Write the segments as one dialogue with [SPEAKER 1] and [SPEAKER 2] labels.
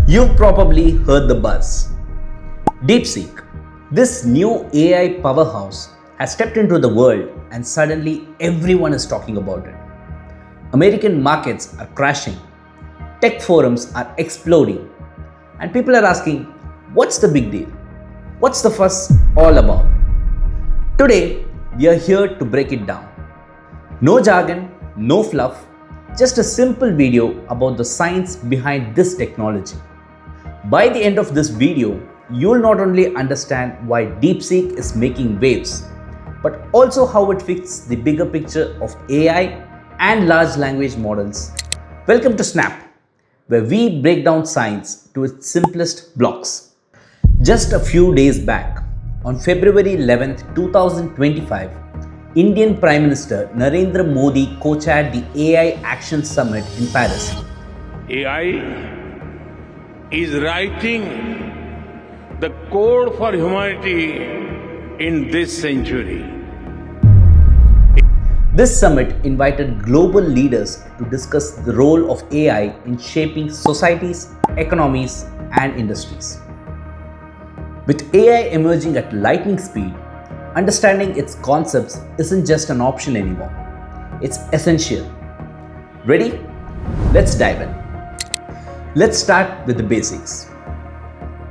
[SPEAKER 1] You've probably heard the buzz. DeepSeek, this new AI powerhouse, has stepped into the world and suddenly everyone is talking about it. American markets are crashing, tech forums are exploding, and people are asking, what's the big deal? What's the fuss all about? Today, we are here to break it down. No jargon, no fluff, just a simple video about the science behind this technology. By the end of this video, you'll not only understand why DeepSeek is making waves, but also how it fits the bigger picture of AI and large language models. Welcome to Snap, where we break down science to its simplest blocks. Just a few days back, on February 11th, 2025, Indian Prime Minister Narendra Modi co-chaired the AI Action Summit in Paris.
[SPEAKER 2] AI is writing the code for humanity in this century.
[SPEAKER 1] This summit invited global leaders to discuss the role of AI in shaping societies, economies, and industries. With AI emerging at lightning speed, understanding its concepts isn't just an option anymore. It's essential. Ready? Let's dive in. Let's start with the basics.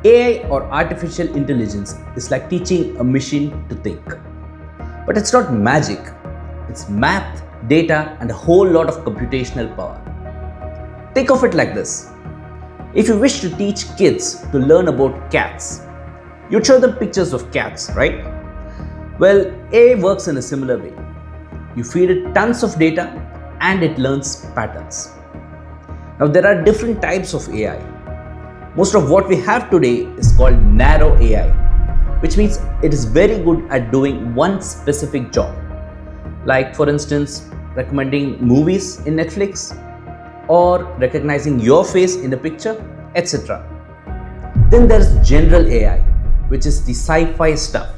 [SPEAKER 1] AI or artificial intelligence is like teaching a machine to think. But it's not magic. It's math, data, and a whole lot of computational power. Think of it like this. If you wish to teach kids to learn about cats, you'd show them pictures of cats, right? Well, AI works in a similar way. You feed it tons of data and it learns patterns. Now, there are different types of AI. Most of what we have today is called narrow AI, which means it is very good at doing one specific job. Like, for instance, recommending movies in Netflix or recognizing your face in a picture, etc. Then there's general AI, which is the sci-fi stuff,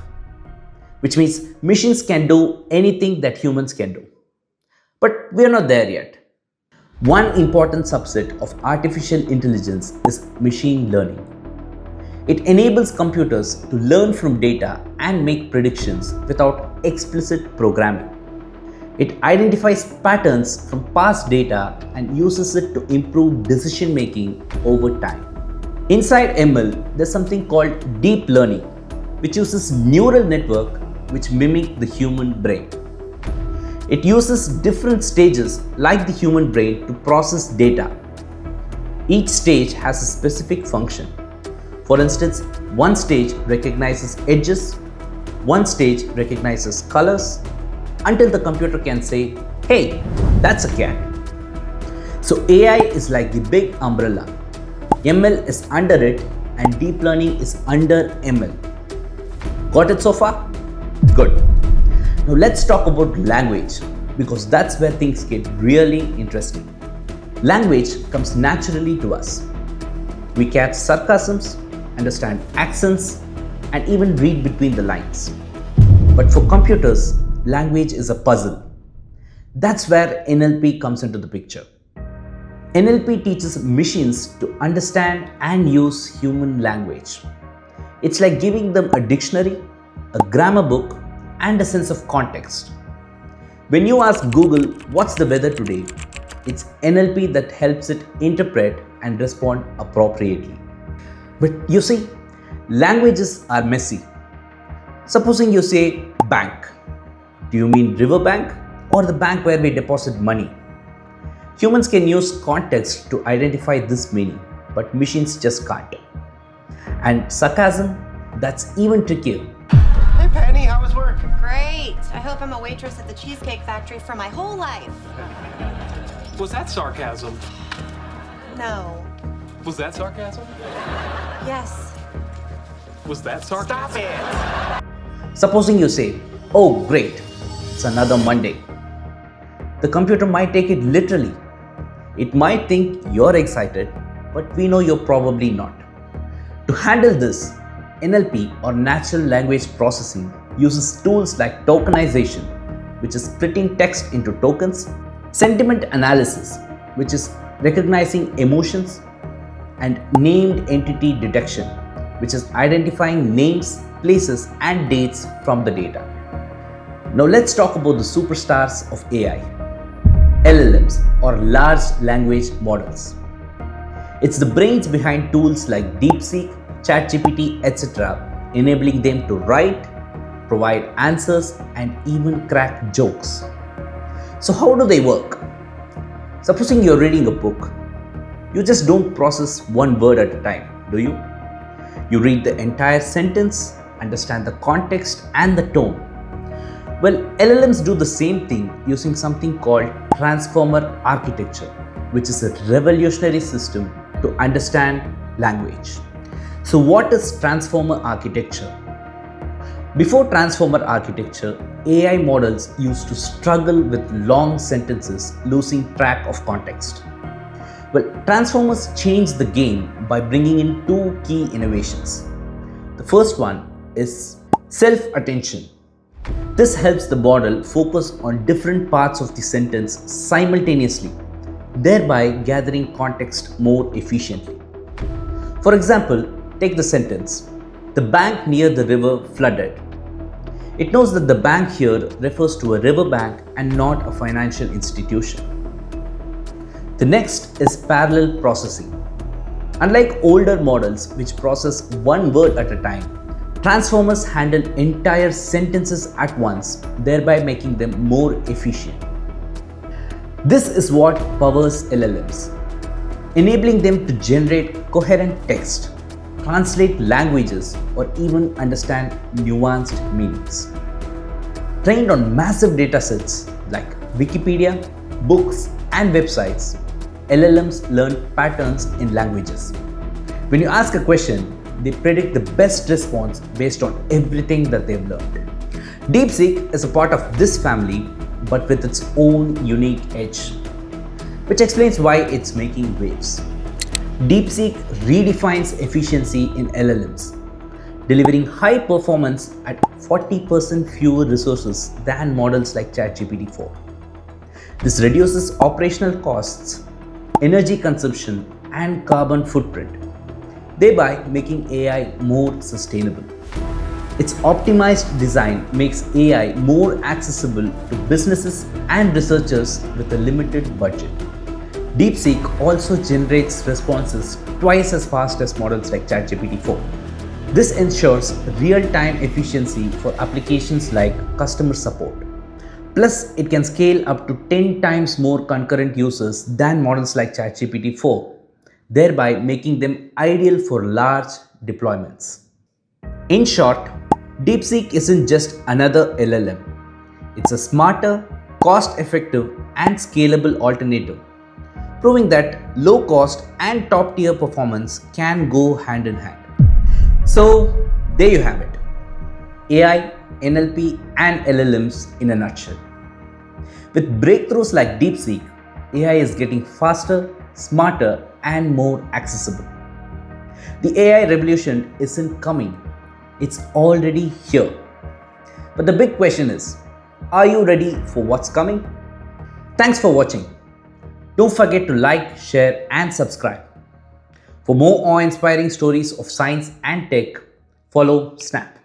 [SPEAKER 1] which means machines can do anything that humans can do. But we are not there yet. One important subset of artificial intelligence is machine learning. It enables computers to learn from data and make predictions without explicit programming. It identifies patterns from past data and uses it to improve decision making over time. Inside ML, there's something called deep learning, which uses neural network which mimic the human brain. It uses different stages like the human brain to process data. Each stage has a specific function. For instance, one stage recognizes edges, one stage recognizes colors, until the computer can say, hey, that's a cat. So AI is like the big umbrella. ML is under it and deep learning is under ML. Got it so far? Good. Now let's talk about language, because that's where things get really interesting. Language comes naturally to us. We catch sarcasms, understand accents, and even read between the lines. But for computers, language is a puzzle. That's where NLP comes into the picture. NLP teaches machines to understand and use human language. It's like giving them a dictionary, a grammar book, and a sense of context. When you ask Google, what's the weather today? It's NLP that helps it interpret and respond appropriately. But you see, languages are messy. Supposing you say bank. Do you mean river bank or the bank where we deposit money? Humans can use context to identify this meaning, but machines just can't. And sarcasm, that's even trickier.
[SPEAKER 3] Hey Penny, how was work?
[SPEAKER 4] Great. I hope I'm a waitress at the Cheesecake Factory for my whole life.
[SPEAKER 3] Was that sarcasm?
[SPEAKER 4] No.
[SPEAKER 3] Was that sarcasm?
[SPEAKER 4] Yes.
[SPEAKER 3] Was that sarcasm? Stop it!
[SPEAKER 1] Supposing you say, oh great, it's another Monday. The computer might take it literally. It might think you're excited, but we know you're probably not. To handle this, NLP or natural language processing uses tools like tokenization, which is splitting text into tokens, sentiment analysis, which is recognizing emotions, and named entity detection, which is identifying names, places, and dates from the data. Now let's talk about the superstars of AI, LLMs or large language models. It's the brains behind tools like DeepSeek, ChatGPT, etc., enabling them to write, provide answers, and even crack jokes. So how do they work? Supposing you're reading a book, you just don't process one word at a time, do you? You read the entire sentence, understand the context and the tone. Well, LLMs do the same thing using something called transformer architecture, which is a revolutionary system to understand language. So what is transformer architecture? Before transformer architecture, AI models used to struggle with long sentences, losing track of context. Well, transformers changed the game by bringing in two key innovations. The first one is self-attention. This helps the model focus on different parts of the sentence simultaneously, thereby gathering context more efficiently. For example, take the sentence, "The bank near the river flooded." It knows that the bank here refers to a river bank and not a financial institution. The next is parallel processing. Unlike older models which process one word at a time, transformers handle entire sentences at once, thereby making them more efficient. This is what powers LLMs, enabling them to generate coherent text, translate languages, or even understand nuanced meanings. Trained on massive datasets like Wikipedia, books, and websites, LLMs learn patterns in languages. When you ask a question, they predict the best response based on everything that they've learned. DeepSeek is a part of this family, but with its own unique edge, which explains why it's making waves. DeepSeek redefines efficiency in LLMs, delivering high performance at 40% fewer resources than models like ChatGPT-4. This reduces operational costs, energy consumption, and carbon footprint, thereby making AI more sustainable. Its optimized design makes AI more accessible to businesses and researchers with a limited budget. DeepSeek also generates responses twice as fast as models like ChatGPT-4. This ensures real-time efficiency for applications like customer support. Plus, it can scale up to 10 times more concurrent users than models like ChatGPT-4, thereby making them ideal for large deployments. In short, DeepSeek isn't just another LLM. It's a smarter, cost-effective, and scalable alternative, proving that low cost and top-tier performance can go hand in hand. So, there you have it. AI, NLP, and LLMs in a nutshell. With breakthroughs like DeepSeek, AI is getting faster, smarter, and more accessible. The AI revolution isn't coming, it's already here. But the big question is, are you ready for what's coming? Thanks for watching. Don't forget to like, share, and subscribe. For more awe-inspiring stories of science and tech, follow Snap.